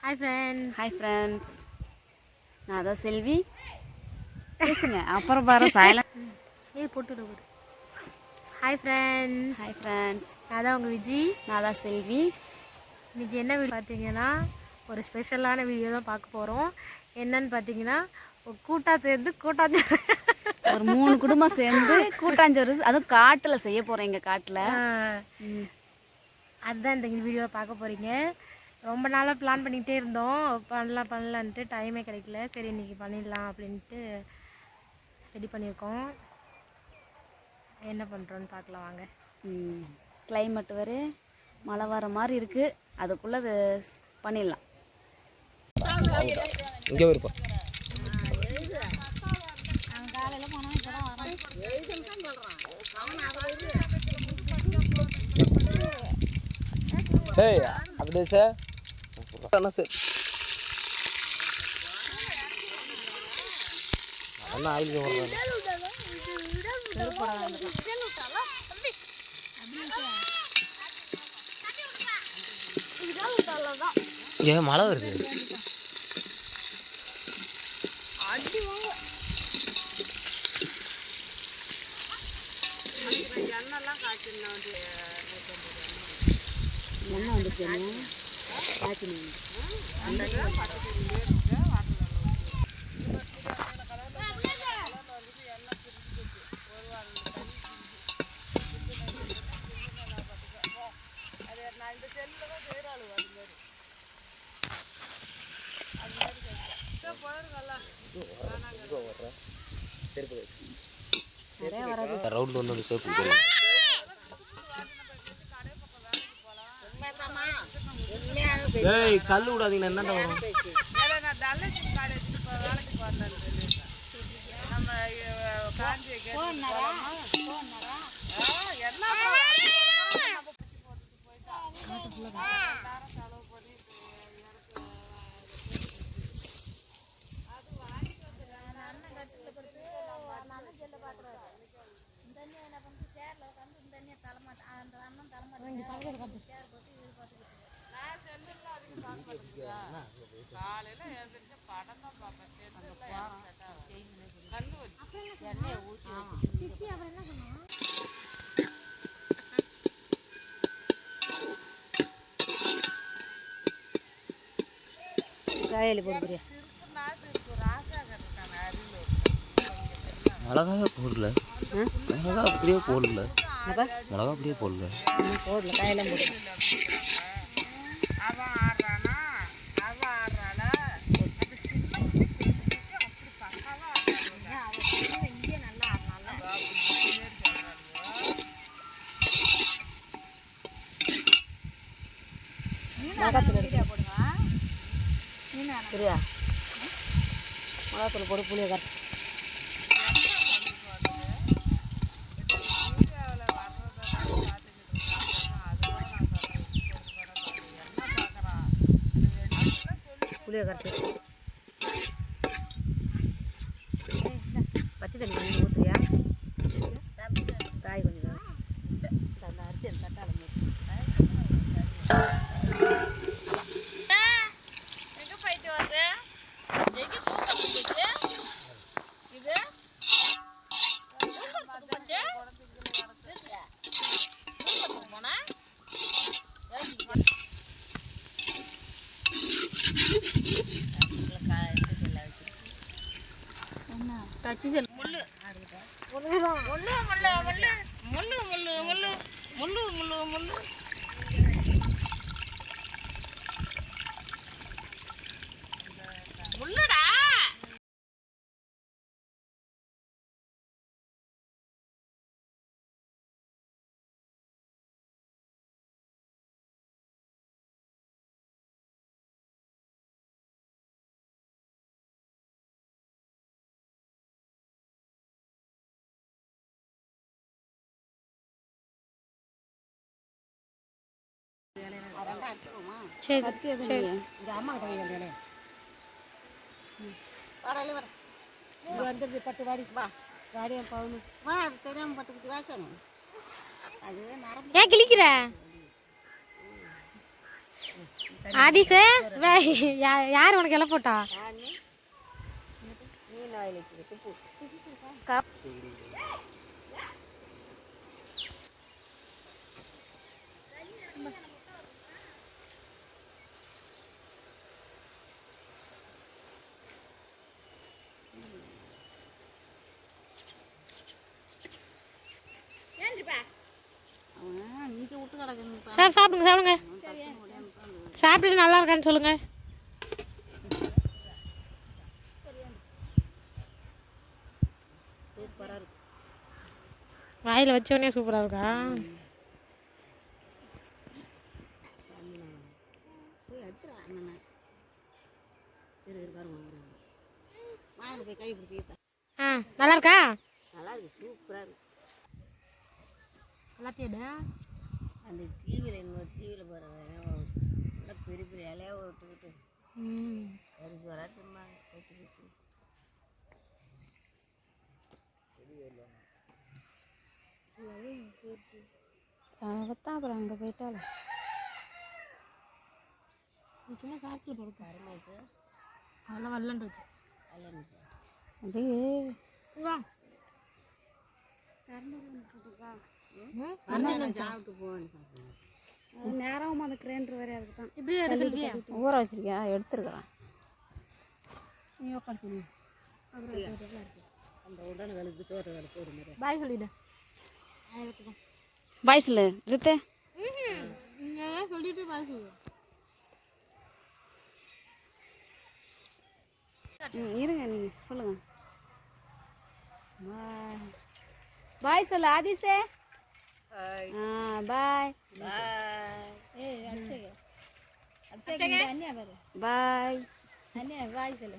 Hi friends. Hi friends, நான் தான் செல்வி. பேசுங்க, அப்புறம் பாரு சைலண்ட் போட்டு. Hi friends. ஹாய் ஃப்ரெண்ட்ஸ், நான் தான் உங்கள் விஜி. நான் தான் செல்வி. இன்றைக்கி என்ன வீடியோ பார்த்தீங்கன்னா, ஒரு ஸ்பெஷலான வீடியோ தான் பார்க்க போகிறோம். என்னன்னு பார்த்தீங்கன்னா, கூட்டாஞ்சோறு ஒரு 3 குடும்பம் சேர்ந்து கூட்டாஞ்சோறு, அதுவும் காட்டில் செய்ய போகிறோம். எங்கள் காட்டில் அதுதான் இந்த வீடியோ பார்க்க போகிறீங்க. ரொம்ப நாளாக பிளான் பண்ணிகிட்டே இருந்தோம், பண்ணலான்ட்டு டைமே கிடைக்கல. சரி இன்றைக்கி பண்ணிடலாம் அப்படின்ட்டு ரெடி பண்ணியிருக்கோம். என்ன பண்ணுறோன்னு பார்க்கலாம் வாங்க. கிளைமேட் வேறு மழை வர மாதிரி இருக்குது, அதுக்குள்ளே பண்ணிடலாம். இங்கே இருப்போம். ஏய் அப்படியே சார் சார் அண்ணா ஆயிலுக்கு வர்றாங்க. ஏன் மழை வருது? ரவுண்ட் வந்து அந்த சேப்பு கல் விடாதீங்கண்ணா. என்னண்டா வரும்? மிளகா போடல, மிளகா அப்படியே போடல, மிளகா அப்படியே போடல, காயெல்லாம் போட்டு சரியா? மிளகாத்தூள் போட்டு புளியை கரைச்சி பச்சை தண்ணி கொஞ்சம் ஊற்றுறியா? காய் கொஞ்சம் அந்த அரிசி அந்த தட்டால சரி சரி. வந்துடுது 10 வாடி வாடியா பவுனு வா, அது தெரியாமல் 10 குட்டி வாசனை. அது ஏன் கிளிக்கிற? ஆதிசே யார் உனக்கு இலை போட்டா? மீன் வாயில் வச்சுக்க துப்பு இங்கே விட்டு கிடக்கணும். சார் சாப்பிடுங்க சாப்பிடுங்க. சாப்பிட்டு நல்லா இருக்கான்னு சொல்லுங்க. சூப்பராக இருக்கும். வாயில் வச்சோடனே சூப்பராக இருக்கா? போய் எடுத்துடா அண்ணன். சரி பாருங்க வாங்க போய் கை பிடிச்சிக்கிட்டா. நல்லா இருக்கா? நல்லா இருக்கு, சூப்பராக இருக்கு. எல்லாத்தையும் அந்த தீவில இன்னொரு தீவில பாருங்க நல்லா பெரிய பெரிய இலையாக விட்டுக்கிட்டு அரிசி வரா திரும்பாங்க. தான் அப்புறம் அங்கே போயிட்டால சும்மா சார்ஜில் போடுங்க. கருமாசு அதெல்லாம் வரலன்ட்டு வச்சு அப்படியே சாப்பிட்டு போவேன்னு நேரம் அந்த கிரைண்டர் வேற அதுக்கு தான் இப்படி எடுத்துருக்கியா? ஊற வச்சிருக்கியா? எடுத்துருக்குறேன். நீ உட்காந்து அந்த உடனே வேலைக்கு சோறு வேலை போகிற மாதிரி. பாய் சொல்லிடு. பாய் சொல்லு ரித்து. சொல்லிட்டு பாய் சொல்லு. இருங்க நீங்கள் சொல்லுங்கள். பாய் பாய் சொல்லு ஆதிசே. பாய் பாய் பாய் சொல்லு.